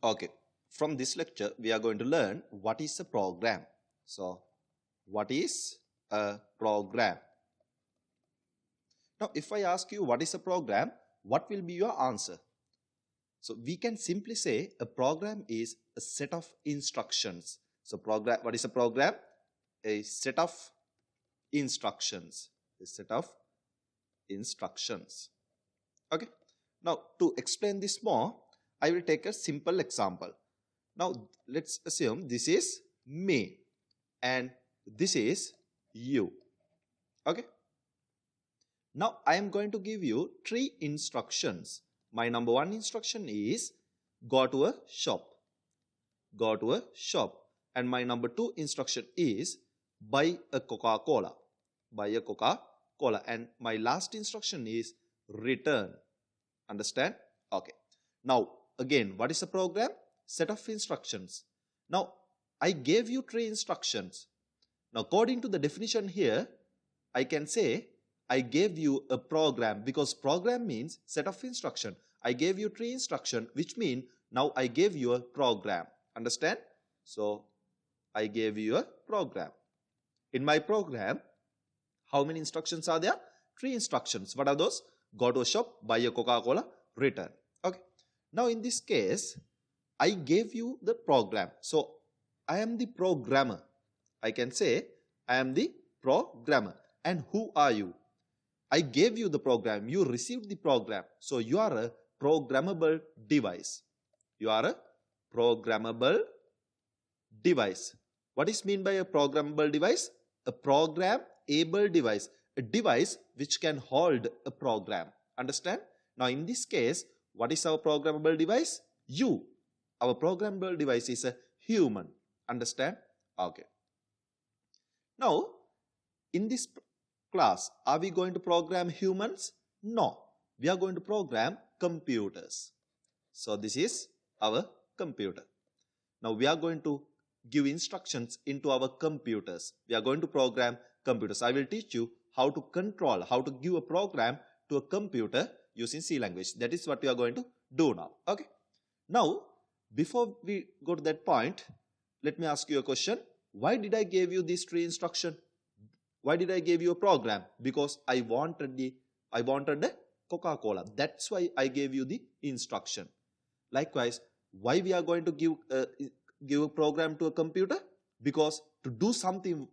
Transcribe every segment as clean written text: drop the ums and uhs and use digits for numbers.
Okay, from this lecture, we are going to learn what is a program. So, what is a program? Now, if I ask you what is a program, what will be your answer? So, we can simply say a program is a set of instructions. So, what is a program? A set of instructions. A set of instructions. Okay. Now, to explain this more, I will take a simple example. Now, let's assume this is me and this is you. Okay. Now, I am going to give you 3 instructions. My number 1 instruction is go to a shop. Go to a shop. And my number 2 instruction is buy a Coca-Cola. Buy a Coca-Cola. And my last instruction is return. Understand? Okay. Now, again, what is a program? Set of instructions. Now, I gave you 3 instructions. Now, according to the definition here, I can say I gave you a program because program means set of instruction. I gave you 3 instructions, which mean now I gave you a program. Understand? So, I gave you a program. In my program, how many instructions are there? 3 instructions. What are those? Go to a shop, buy a Coca-Cola, return. Okay. Now, in this case, I gave you the program. So, I am the programmer. I can say I am the programmer. And who are you? I gave you the program. You received the program. So, you are a programmable device. You are a programmable device. What is meant by a programmable device? A program-able device. A device which can hold a program. Understand? Now, in this case, what is our programmable device? You. Our programmable device is a human. Understand? Okay. Now, in this class, are we going to program humans? No. We are going to program computers. So, this is our computer. Now, we are going to give instructions into our computers. We are going to program computers. I will teach you how to control, how to give a program to a computer using C language. That is what we are going to do now. Okay. Now, before we go to that point, let me ask you a question. Why did I give you these 3 instructions? Why did I give you a program? Because I wanted the Coca-Cola. That's why I gave you the instruction. Likewise, why we are going to give a program to a computer? Because to do something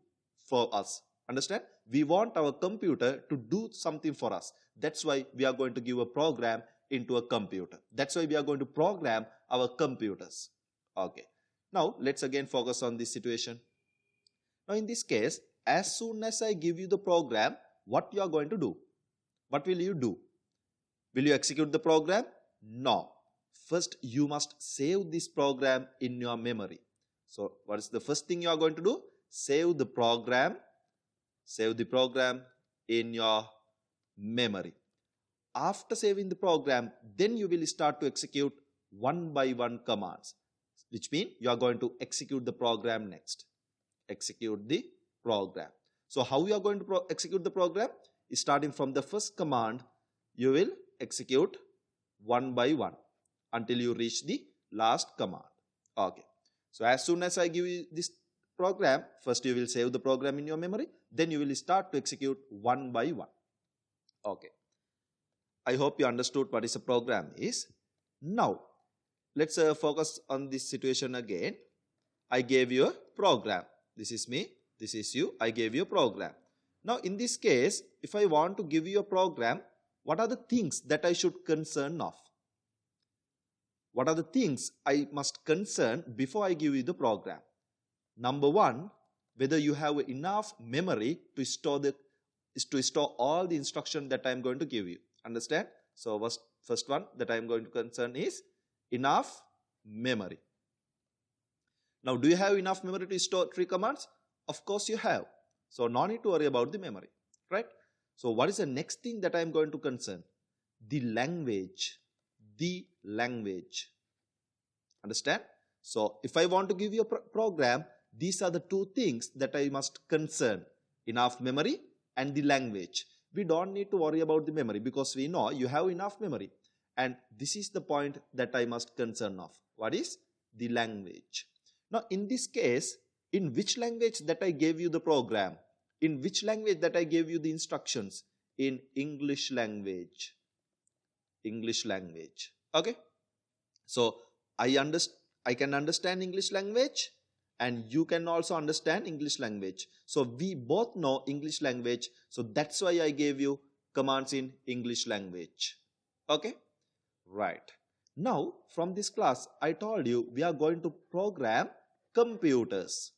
for us. Understand? We want our computer to do something for us. That's why we are going to give a program into a computer. That's why we are going to program our computers. Okay. Now, let's again focus on this situation. Now, in this case, as soon as I give you the program, what you are going to do? What will you do? Will you execute the program? No. First, you must save this program in your memory. So, what is the first thing you are going to do? Save the program in your memory. After saving the program, then you will start to execute one by one commands, which means you are going to execute the program next. Execute the program. So, how you are going to execute the program? Starting from the first command, you will execute one by one until you reach the last command. Okay. So, as soon as I give you this program, first you will save the program in your memory, then you will start to execute one by one. Okay. I hope you understood what is a program is. Now, let's focus on this situation again. I gave you a program. This is me, this is you. I gave you a program. Now, in this case, if I want to give you a program, what are the things that I should concern of? What are the things I must concern before I give you the program? Number 1, whether you have enough memory to store all the instructions that I am going to give you. Understand? So, first one that I am going to concern is enough memory. Now, do you have enough memory to store 3 commands? Of course, you have. So, no need to worry about the memory, right? So, what is the next thing that I am going to concern? The language. The language. Understand? So, if I want to give you a program, these are the 2 things that I must concern. Enough memory and the language. We don't need to worry about the memory because we know you have enough memory. and this is the point that I must concern of. What is the language? Now in this case, in which language that I gave you the program, in which language that I gave you the instructions? In English language. English language. Okay, so I can understand English language, and you can also understand English language. So we both know English language, so that's why I gave you commands in English language. Okay, right. Now from this class I told you we are going to program computers.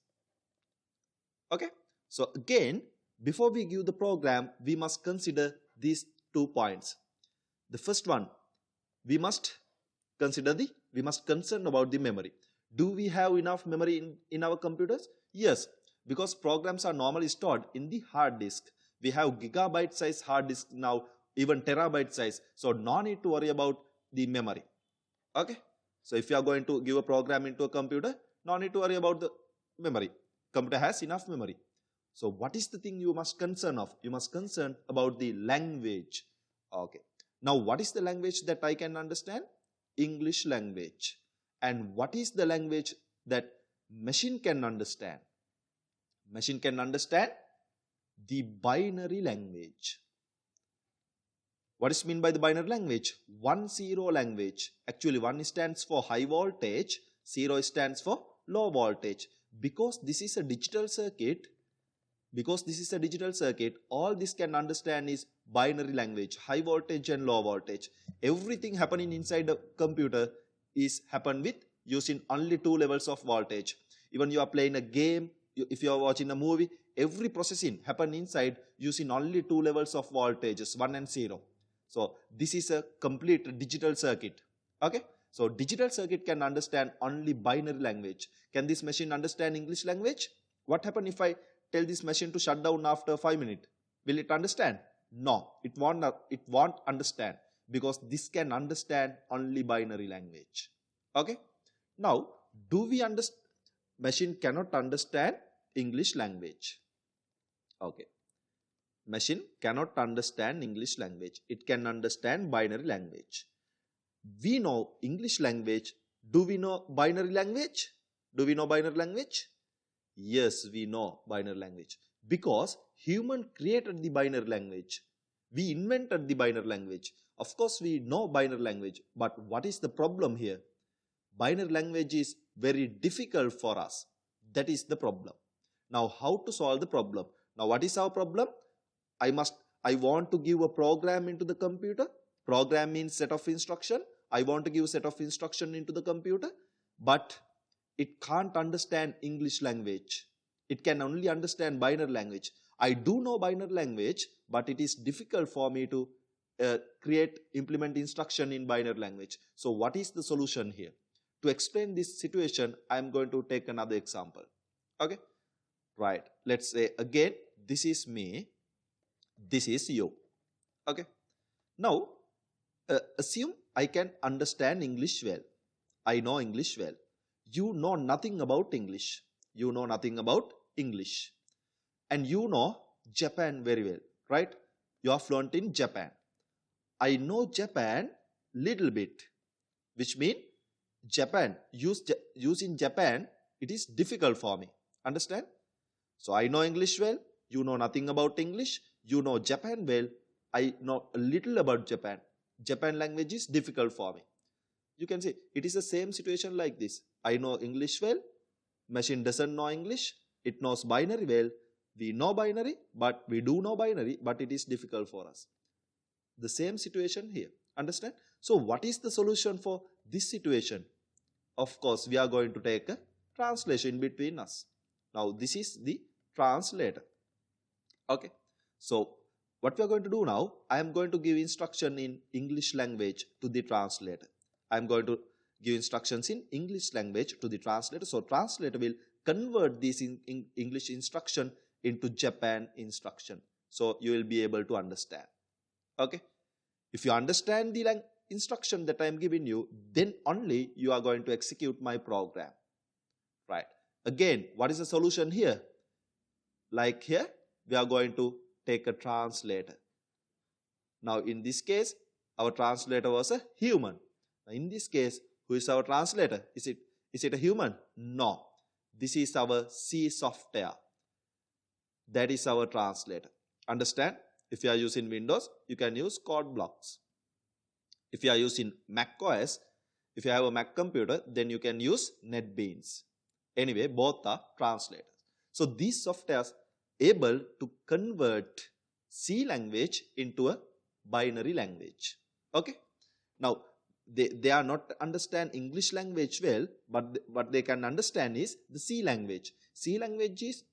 Okay, so again, before we give the program, we must consider these 2 points. The first one, we must concern about the memory. Do we have enough memory in our computers? Yes, because programs are normally stored in the hard disk. We have gigabyte size hard disk now, even terabyte size. So no need to worry about the memory. Okay, so if you are going to give a program into a computer, no need to worry about the memory. Computer has enough memory. So what is the thing you must concern of? You must concern about the language. Okay, now what is the language that I can understand? English language. And what is the language that machine can understand? Machine can understand the binary language. What is meant by the binary language? 1-0 language. Actually 1 stands for high voltage, 0 stands for low voltage. Because this is a digital circuit, all this can understand is binary language, high voltage and low voltage. Everything happening inside the computer is happen with using only 2 levels of voltage. Even you are playing a game, if you are watching a movie, every processing happen inside using only 2 levels of voltages, 1 and 0. So this is a complete digital circuit. Okay, so digital circuit can understand only binary language. Can this machine understand English language? What happen if I tell this machine to shut down after 5 minutes? Will it understand? No, it won't understand, because this can understand only binary language. Okay, now do we understand? Machine cannot understand English language. Okay, machine cannot understand English language. It can understand binary language. We know English language. Do we know binary language? Do we know binary language? Yes, we know binary language, because human created the binary language. We invented the binary language. Of course, we know binary language, but what is the problem here? Binary language is very difficult for us. That is the problem. Now, how to solve the problem? Now, what is our problem? I want to give a program into the computer. Program means set of instruction. I want to give a set of instruction into the computer, but it can't understand English language. It can only understand binary language. I do know binary language, but it is difficult for me to implement instruction in binary language. So what is the solution here? To explain this situation, I am going to take another example. Okay, right. Let's say again, this is me, this is you. Okay, now assume I can understand English well. I know English well. You know nothing about English. You know nothing about English. And you know Japan very well, right? You are fluent in Japan. I know Japan little bit, which means Japan, use in Japan, it is difficult for me. Understand? So I know English well. You know nothing about English. You know Japan well. I know a little about Japan. Japan language is difficult for me. You can see it is the same situation like this. I know English well. Machine doesn't know English. It knows binary well. We know binary, but we do know binary, but it is difficult for us. The same situation here. Understand? So what is the solution for this situation? Of course, we are going to take a translation between us. Now this is the translator. Okay. So what we are going to do now, I am going to give instruction in English language to the translator. I am going to give instructions in English language to the translator. So translator will convert this in English instruction into Japan instruction. So you will be able to understand. Okay. If you understand the instruction that I am giving you, then only you are going to execute my program. Right. Again, what is the solution here? Like here, we are going to take a translator. Now in this case, Our translator was a human. Now, in this case, who is our translator? Is it a human? No. This is our C software. That is our translator. Understand? If you are using Windows, you can use code blocks. If you are using Mac OS, if you have a Mac computer, then you can use NetBeans. Anyway, both are translators. So these softwares able to convert C language into a binary language. Okay. Now, they are not understand English language well, but what they can understand is the C language. C language is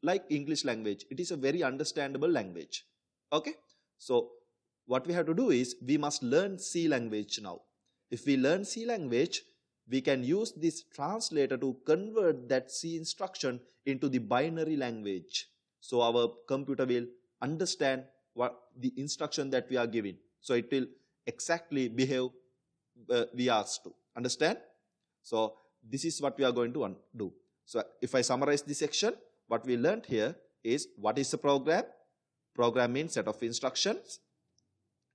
like English language. It is a very understandable language. Okay. So what we have to do is we must learn C language now. If we learn C language, we can use this translator to convert that C instruction into the binary language. So our computer will understand what the instruction that we are giving. So it will exactly behave we asked to. Understand? So this is what we are going to do. So if I summarize this section, what we learned here is what is a program. Program means set of instructions.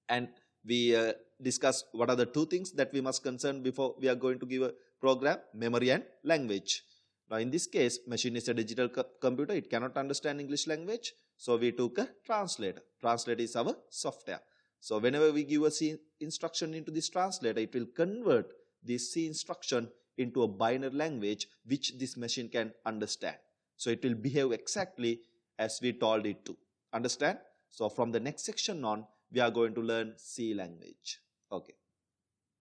And we discuss what are the two things that we must concern before we are going to give a program: memory and language. Now in this case, machine is a digital computer. It cannot understand English language. So we took a translator. Translator is our software. So whenever we give a C instruction into this translator, it will convert this C instruction into a binary language which this machine can understand. So it will behave exactly as we told it to. Understand? So from the next section on, we are going to learn C language. Okay.